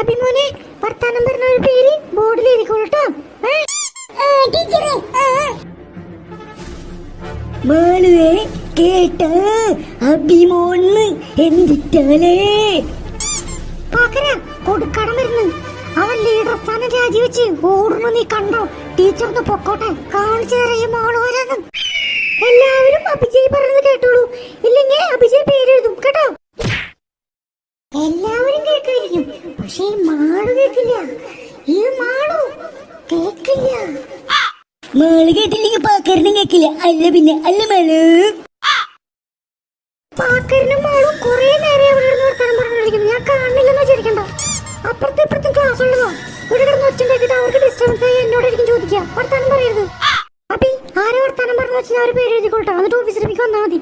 അഭിമോനെ വർത്താനം പറഞ്ഞ ഒരു പേര് ബോർഡിൽ എഴുതിക്കോളട്ടോ. മാളുവേ കേട്ട അഭിമോന്ന് എന്തിട്ടാലേ പാക്കര കൊടുക്കണം വരുന്നു. അവൻ ലീഡർ സ്ഥാനം രാജിവെച്ച് ഓടുന്നു. നീ കണ്ടോ? ടീച്ചർന്ന് പൊക്കോട്ടെ, കാണിച്ചു തരാം മാളോരാന്ന്. എല്ലാവരും അഭിജയ് പറഞ്ഞത് കേട്ടോളൂ, ഇല്ലെങ്കിൽ അഭിജയ് പേരെഴുതും കേട്ടോ. എല്ലാവരും കേൾക്കായിരിക്കും, പക്ഷെ ഈ മാളു കേക്കില്ല. ഈ മാളു കേക്കില്ല. മാള് കേട്ടില്ലെങ്കിൽ പാക്കരനും കേക്കില്ല. അല്ല പിന്നെ അല്ല മാളു. പാക്കരനും മാളും കുറെ നേരം അവിടെ വർത്താനം പറഞ്ഞിരിക്കുന്നു. ഞാൻ കാണില്ലെന്ന് വിചാരിക്കണ്ട. അപ്പുറത്തെ ഇപ്പുറത്തും ക്ലാസ് ഉള്ളതോ? ഇവിടെ കിടന്ന് ഒച്ചുണ്ടാക്കിട്ട് അവർക്ക് ഡിസ്റ്റർബൻസ് ആയി എന്നോടായിരിക്കും ചോദിക്കുക. വർത്താനം പറയരുത്. അപ്പൊ ആരെ വർത്താനം പറഞ്ഞു വെച്ചാൽ അവര് പേര് എഴുതിക്കൊള്ളട്ടെ, എന്നിട്ട് ഓഫീസിലേക്ക് വന്നാൽ മതി.